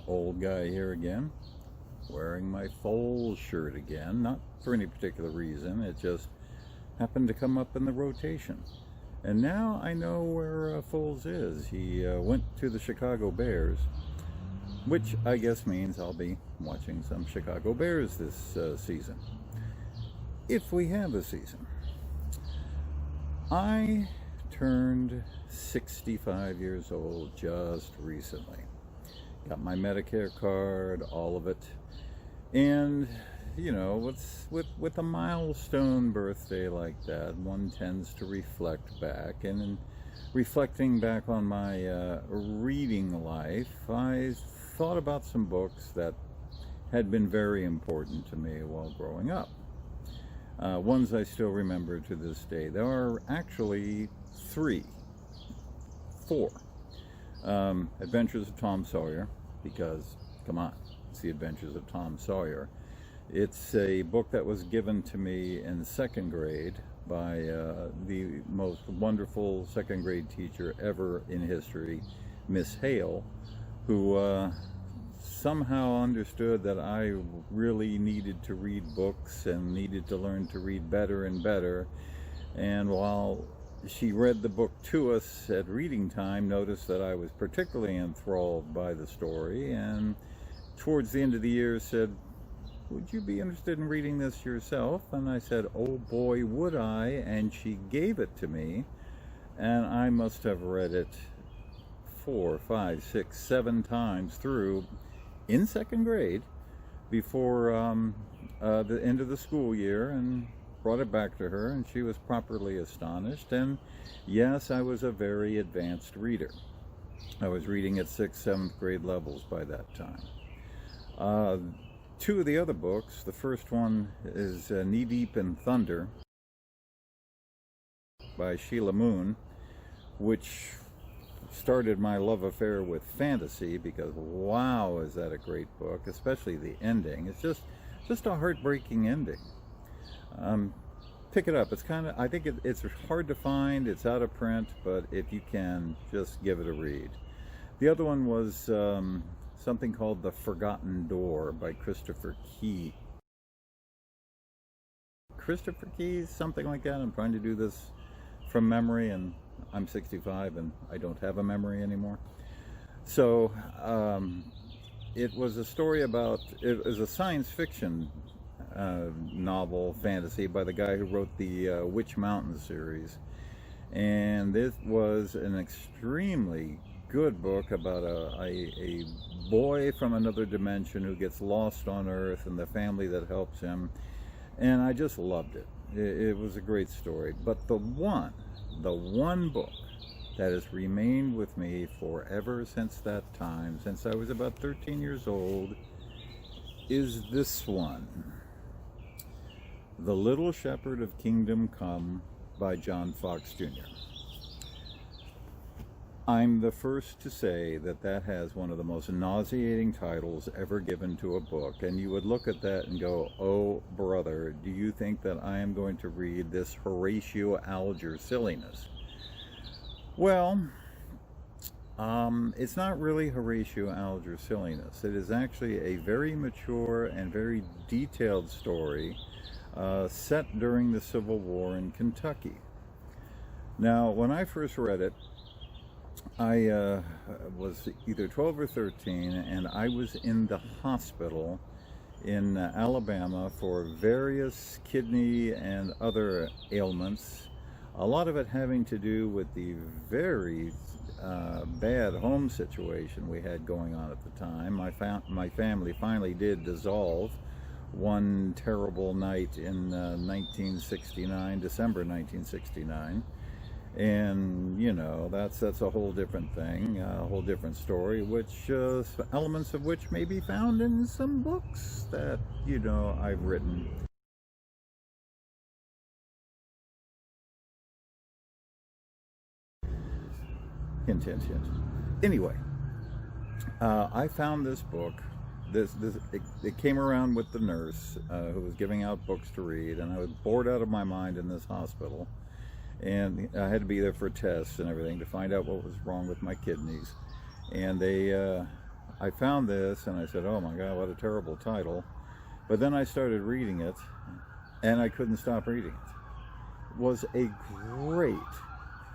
Old guy here again, wearing my Foles shirt again, not for any particular reason, it just happened to come up in the rotation. And now I know where Foles is. He went to the Chicago Bears, which I guess means I'll be watching some Chicago Bears this season, if we have a season. I turned 65 years old just recently. Got my Medicare card, all of it. And, you know, with a milestone birthday like that, one tends to reflect back. And in reflecting back on my reading life, I thought about some books that had been very important to me while growing up. Ones I still remember to this day. There are actually four. Adventures of Tom Sawyer, because, come on, it's the Adventures of Tom Sawyer. It's a book that was given to me in second grade by the most wonderful second grade teacher ever in history, Miss Hale, who somehow understood that I really needed to read books and needed to learn to read better and better. And while she read the book to us at reading time, noticed that I was particularly enthralled by the story, and towards the end of the year said, "Would you be interested in reading this yourself?" And I said, "Oh boy, would I." And she gave it to me, and I must have read it 4, 5, 6, 7 times through in second grade before the end of the school year, and brought it back to her, and she was properly astonished. And yes, I was a very advanced reader. I was reading at 6th, 7th grade levels by that time. Two of the other books, the first one is Knee Deep in Thunder by Sheila Moon, which started my love affair with fantasy, because wow, is that a great book, especially the ending. It's just a heartbreaking ending. Pick it up. It's kind of, I think it's hard to find, it's out of print, but if you can, just give it a read. The other one was something called The Forgotten Door by Christopher Key. Christopher Key, something like that. I'm trying to do this from memory, and I'm 65 and I don't have a memory anymore. So it was a story about, it was a science fiction novel fantasy by the guy who wrote the Witch Mountain series. And this was an extremely good book about a boy from another dimension who gets lost on Earth and the family that helps him. And I just loved it. It was a great story. But the one book that has remained with me forever since that time, since I was about 13 years old, is this one. The Little Shepherd of Kingdom Come by John Fox Jr. I'm the first to say that that has one of the most nauseating titles ever given to a book, and you would look at that and go, "Oh brother, do you think that I am going to read this Horatio Alger silliness?" Well, it's not really Horatio Alger silliness. It is actually a very mature and very detailed story set during the Civil War in Kentucky. Now, when I first read it, I was either 12 or 13, and I was in the hospital in Alabama for various kidney and other ailments, a lot of it having to do with the very bad home situation we had going on at the time. My family finally did dissolve one terrible night in 1969, December 1969. And you know, that's a whole different thing, a whole different story, which elements of which may be found in some books that, you know, I've written. Hint, hint, hint. Anyway, I found this book. It came around with the nurse who was giving out books to read, and I was bored out of my mind in this hospital. And I had to be there for tests and everything to find out what was wrong with my kidneys. And I found this and I said, oh my God, what a terrible title. But then I started reading it and I couldn't stop reading it. It was a great,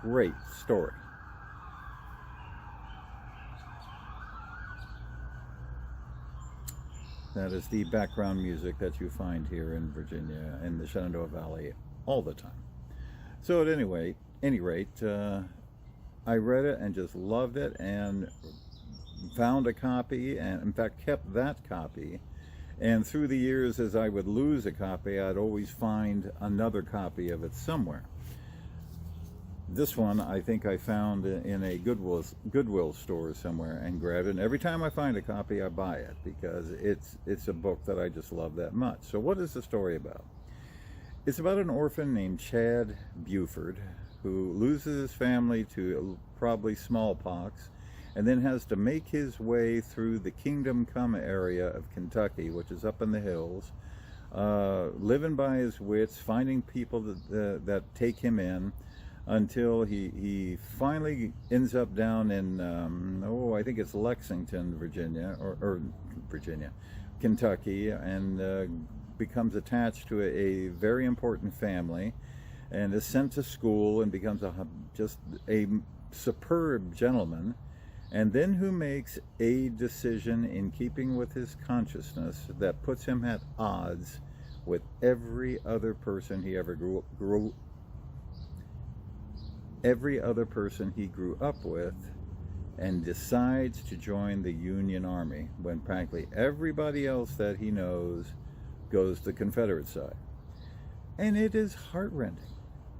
great story. That is the background music that you find here in Virginia, in the Shenandoah Valley, all the time. So at any rate, I read it and just loved it, and found a copy, and in fact kept that copy. And through the years, as I would lose a copy, I'd always find another copy of it somewhere. This one I think I found in a Goodwill store somewhere and grabbed it. And every time I find a copy, I buy it because it's a book that I just love that much. So what is the story about? It's about an orphan named Chad Buford who loses his family to probably smallpox, and then has to make his way through the Kingdom Come area of Kentucky, which is up in the hills, living by his wits, finding people that take him in, until he finally ends up down in, I think it's Lexington, Virginia, or Kentucky, and becomes attached to a very important family, and is sent to school and becomes just a superb gentleman, and then who makes a decision in keeping with his consciousness that puts him at odds with every other person he ever every other person he grew up with, and decides to join the Union Army when practically everybody else that he knows goes the Confederate side. And it is heartrending.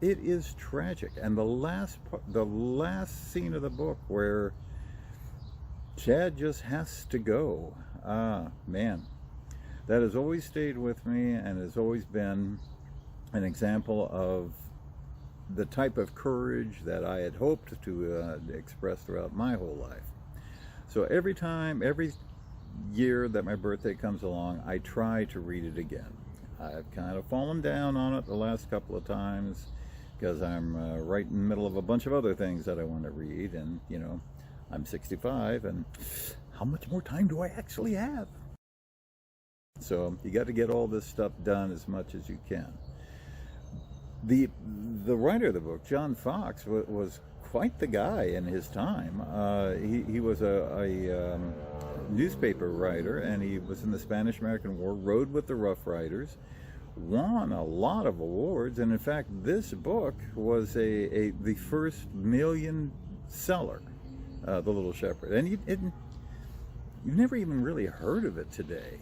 It is tragic. And the last scene of the book where Chad just has to go, man, that has always stayed with me and has always been an example of the type of courage that I had hoped to express throughout my whole life. So every year that my birthday comes along, I try to read it again. I've kind of fallen down on it the last couple of times because I'm right in the middle of a bunch of other things that I want to read, and you know, I'm 65, and how much more time do I actually have? So you got to get all this stuff done as much as you can. The writer of the book, John Fox, was quite the guy in his time. He was a newspaper writer, and he was in the Spanish-American War, rode with the Rough Riders, won a lot of awards, and in fact this book was the first million seller, The Little Shepherd. And you've never even really heard of it today,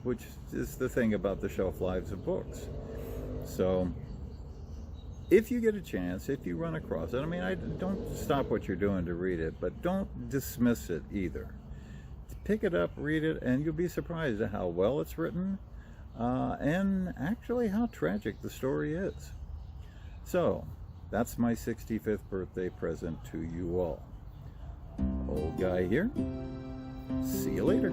which is the thing about the shelf lives of books. So if you get a chance, if you run across it, I mean, don't stop what you're doing to read it, but don't dismiss it either. Pick it up, read it, and you'll be surprised at how well it's written, and actually how tragic the story is. So that's my 65th birthday present to you all. Old guy here. See you later.